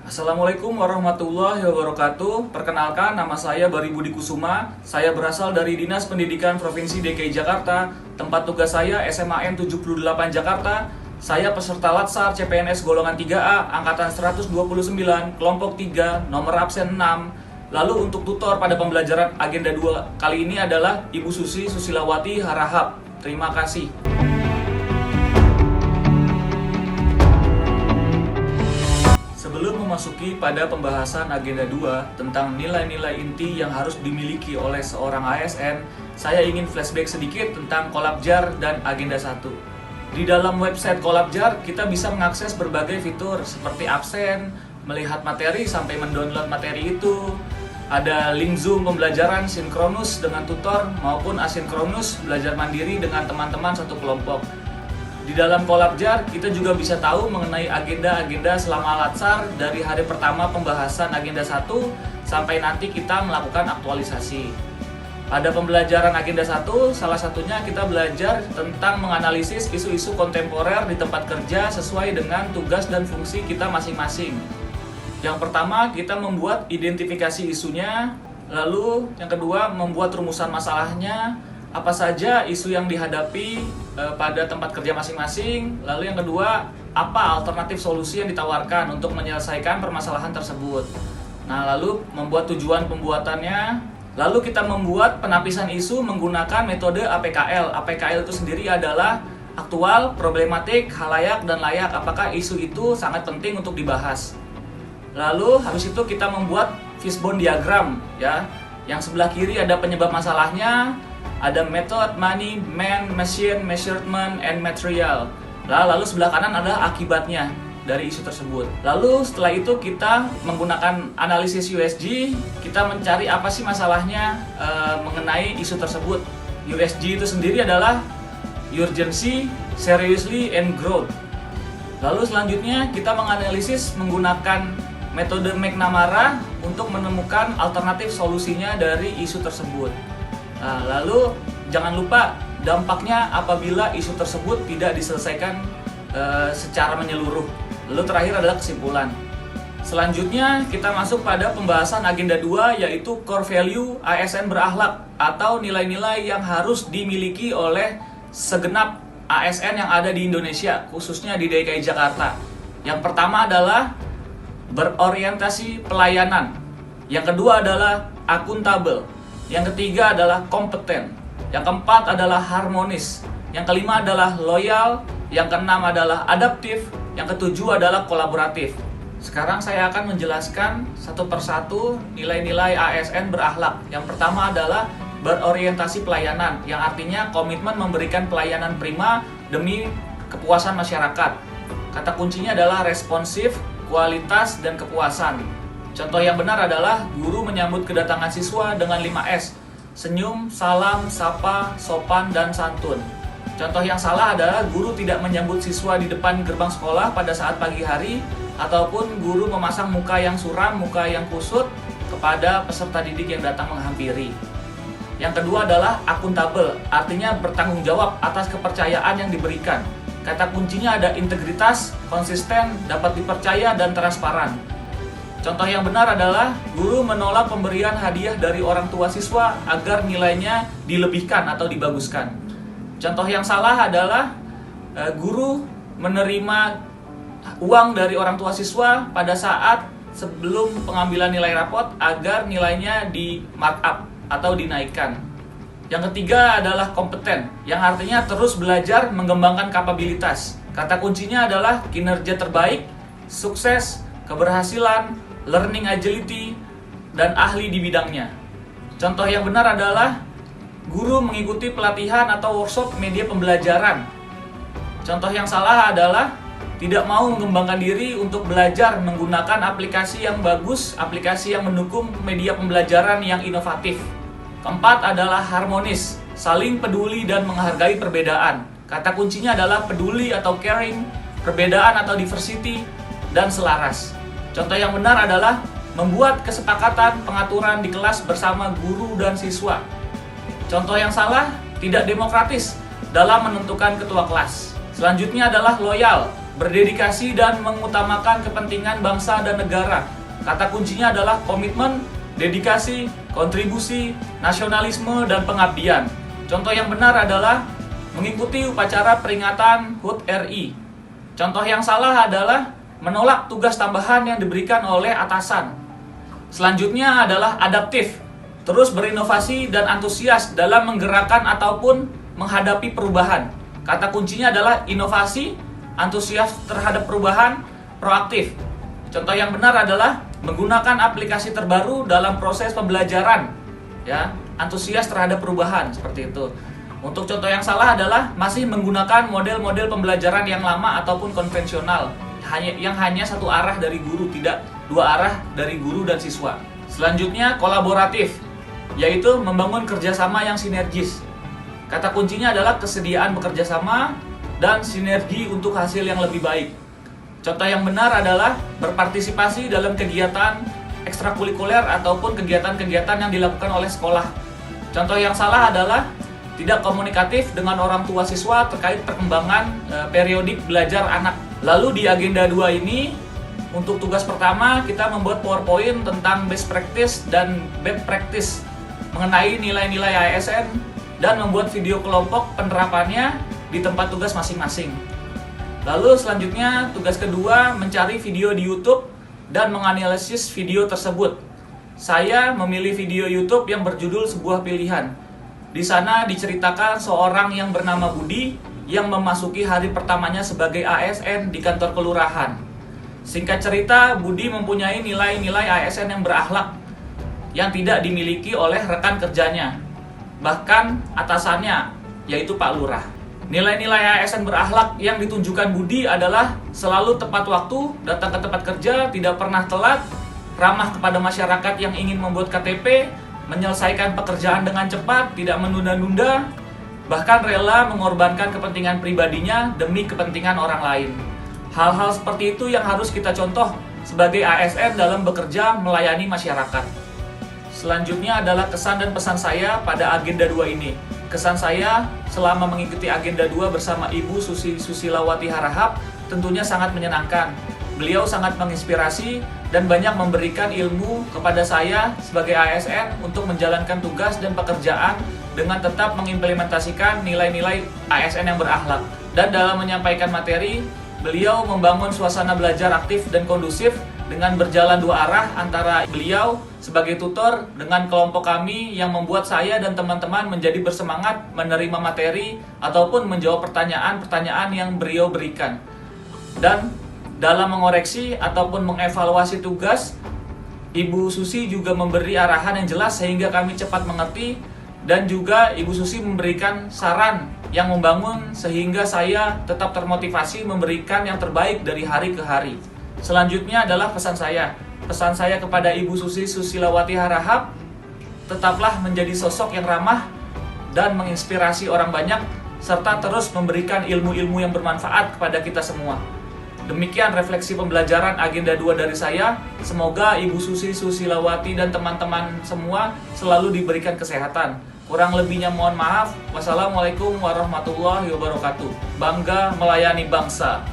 Assalamualaikum warahmatullahi wabarakatuh. Perkenalkan, nama saya Bari Budi Kusuma. Saya berasal dari Dinas Pendidikan Provinsi DKI Jakarta. Tempat tugas saya SMAN 78 Jakarta. Saya peserta Latsar CPNS golongan 3A angkatan 129, kelompok 3, nomor absen 6. Lalu untuk tutor pada pembelajaran agenda 2 kali ini adalah Ibu Susi Susilawati Harahap. Terima kasih. Sebelum memasuki pada pembahasan agenda 2 tentang nilai-nilai inti yang harus dimiliki oleh seorang ASN, saya ingin flashback sedikit tentang Kolabjar dan agenda 1. Di dalam website Kolabjar, kita bisa mengakses berbagai fitur seperti absen, melihat materi sampai mendownload materi itu, ada link Zoom pembelajaran sinkronus dengan tutor maupun asinkronus belajar mandiri dengan teman-teman satu kelompok. Di dalam Kolabjar, kita juga bisa tahu mengenai agenda-agenda selama Latsar dari hari pertama pembahasan agenda 1 sampai nanti kita melakukan aktualisasi. Pada pembelajaran agenda 1, salah satunya kita belajar tentang menganalisis isu-isu kontemporer di tempat kerja sesuai dengan tugas dan fungsi kita masing-masing. Yang pertama, kita membuat identifikasi isunya, lalu yang kedua, membuat rumusan masalahnya, apa saja isu yang dihadapi pada tempat kerja masing-masing. Lalu yang kedua, apa alternatif solusi yang ditawarkan untuk menyelesaikan permasalahan tersebut. Nah, lalu membuat tujuan pembuatannya. Lalu kita membuat penapisan isu menggunakan metode APKL. APKL itu sendiri adalah aktual, problematik, halayak, dan layak. Apakah isu itu sangat penting untuk dibahas. Lalu habis itu kita membuat fishbone diagram, ya. Yang sebelah kiri ada penyebab masalahnya, ada method, money, man, machine, measurement, and material. Lalu sebelah kanan adalah akibatnya dari isu tersebut. Lalu setelah itu kita menggunakan analisis USG, kita mencari apa sih masalahnya mengenai isu tersebut. USG itu sendiri adalah urgency, seriously, and growth. Lalu selanjutnya kita menganalisis menggunakan metode McNamara untuk menemukan alternatif solusinya dari isu tersebut. Nah, lalu jangan lupa dampaknya apabila isu tersebut tidak diselesaikan secara menyeluruh. Lalu terakhir adalah kesimpulan. Selanjutnya kita masuk pada pembahasan agenda 2, yaitu core value ASN berakhlak atau nilai-nilai yang harus dimiliki oleh segenap ASN yang ada di Indonesia, khususnya di DKI Jakarta. Yang pertama adalah berorientasi pelayanan. Yang kedua adalah akuntabel. Yang ketiga adalah kompeten. Yang keempat adalah harmonis. Yang kelima adalah loyal. Yang keenam adalah adaptif. Yang ketujuh adalah kolaboratif. Sekarang saya akan menjelaskan satu persatu nilai-nilai ASN berakhlak. Yang pertama adalah berorientasi pelayanan, yang artinya komitmen memberikan pelayanan prima demi kepuasan masyarakat. Kata kuncinya adalah responsif, kualitas, dan kepuasan. Contoh yang benar adalah guru menyambut kedatangan siswa dengan 5S: senyum, salam, sapa, sopan, dan santun. Contoh yang salah adalah guru tidak menyambut siswa di depan gerbang sekolah pada saat pagi hari, ataupun guru memasang muka yang suram, muka yang kusut kepada peserta didik yang datang menghampiri. Yang kedua adalah akuntabel, artinya bertanggung jawab atas kepercayaan yang diberikan. Kata kuncinya ada integritas, konsisten, dapat dipercaya, dan transparan. Contoh yang benar adalah guru menolak pemberian hadiah dari orang tua siswa agar nilainya dilebihkan atau dibaguskan. Contoh yang salah adalah guru menerima uang dari orang tua siswa pada saat sebelum pengambilan nilai rapot agar nilainya di markup atau dinaikkan. Yang ketiga adalah kompeten, yang artinya terus belajar mengembangkan kapabilitas. Kata kuncinya adalah kinerja terbaik, sukses, keberhasilan, learning agility, dan ahli di bidangnya. Contoh yang benar adalah guru mengikuti pelatihan atau workshop media pembelajaran. Contoh yang salah adalah tidak mau mengembangkan diri untuk belajar menggunakan aplikasi yang bagus, aplikasi yang mendukung media pembelajaran yang inovatif. Keempat adalah harmonis, saling peduli dan menghargai perbedaan. Kata kuncinya adalah peduli atau caring, perbedaan atau diversity, dan selaras. Contoh yang benar adalah membuat kesepakatan pengaturan di kelas bersama guru dan siswa. Contoh yang salah, tidak demokratis dalam menentukan ketua kelas. Selanjutnya adalah loyal, berdedikasi dan mengutamakan kepentingan bangsa dan negara. Kata kuncinya adalah komitmen, dedikasi, kontribusi, nasionalisme, dan pengabdian. Contoh yang benar adalah mengikuti upacara peringatan HUT RI. Contoh yang salah adalah menolak tugas tambahan yang diberikan oleh atasan. Selanjutnya adalah adaptif, terus berinovasi dan antusias dalam menggerakkan ataupun menghadapi perubahan. Kata kuncinya adalah inovasi, antusias terhadap perubahan, proaktif. Contoh yang benar adalah menggunakan aplikasi terbaru dalam proses pembelajaran, ya, antusias terhadap perubahan seperti itu. Untuk contoh yang salah adalah masih menggunakan model-model pembelajaran yang lama ataupun konvensional, yang hanya satu arah dari guru, tidak dua arah dari guru dan siswa. Selanjutnya kolaboratif, yaitu membangun kerjasama yang sinergis. Kata kuncinya adalah kesediaan bekerja sama dan sinergi untuk hasil yang lebih baik. Contoh yang benar adalah berpartisipasi dalam kegiatan ekstrakurikuler ataupun kegiatan-kegiatan yang dilakukan oleh sekolah. Contoh yang salah adalah tidak komunikatif dengan orang tua siswa terkait perkembangan periodik belajar anak. Lalu di agenda 2 ini, untuk tugas pertama kita membuat PowerPoint tentang best practice dan bad practice mengenai nilai-nilai ASN dan membuat video kelompok penerapannya di tempat tugas masing-masing. Lalu selanjutnya tugas kedua mencari video di YouTube dan menganalisis video tersebut. Saya memilih video YouTube yang berjudul Sebuah Pilihan. Di sana diceritakan seorang yang bernama Budi yang memasuki hari pertamanya sebagai ASN di kantor kelurahan. Singkat cerita, Budi mempunyai nilai-nilai ASN yang berakhlak yang tidak dimiliki oleh rekan kerjanya, bahkan atasannya, yaitu Pak Lurah. Nilai-nilai ASN berakhlak yang ditunjukkan Budi adalah selalu tepat waktu, datang ke tempat kerja, tidak pernah telat, ramah kepada masyarakat yang ingin membuat KTP, menyelesaikan pekerjaan dengan cepat, tidak menunda-nunda, bahkan rela mengorbankan kepentingan pribadinya demi kepentingan orang lain. Hal-hal seperti itu yang harus kita contoh sebagai ASN dalam bekerja melayani masyarakat. Selanjutnya adalah kesan dan pesan saya pada agenda 2 ini. Kesan saya selama mengikuti agenda 2 bersama Ibu Susi Susilawati Harahap tentunya sangat menyenangkan. Beliau sangat menginspirasi dan banyak memberikan ilmu kepada saya sebagai ASN untuk menjalankan tugas dan pekerjaan dengan tetap mengimplementasikan nilai-nilai ASN yang berakhlak. Dan dalam menyampaikan materi, beliau membangun suasana belajar aktif dan kondusif dengan berjalan dua arah antara beliau sebagai tutor dengan kelompok kami yang membuat saya dan teman-teman menjadi bersemangat menerima materi ataupun menjawab pertanyaan-pertanyaan yang beliau berikan. Dan dalam mengoreksi ataupun mengevaluasi tugas, Ibu Susi juga memberi arahan yang jelas sehingga kami cepat mengerti, dan juga Ibu Susi memberikan saran yang membangun sehingga saya tetap termotivasi memberikan yang terbaik dari hari ke hari. Selanjutnya adalah pesan saya. Pesan saya kepada Ibu Susi Susilawati Harahap, tetaplah menjadi sosok yang ramah dan menginspirasi orang banyak, serta terus memberikan ilmu-ilmu yang bermanfaat kepada kita semua. Demikian refleksi pembelajaran agenda 2 dari saya. Semoga Ibu Susi Susilawati dan teman-teman semua selalu diberikan kesehatan. Kurang lebihnya mohon maaf. Wassalamualaikum warahmatullahi wabarakatuh. Bangga melayani bangsa.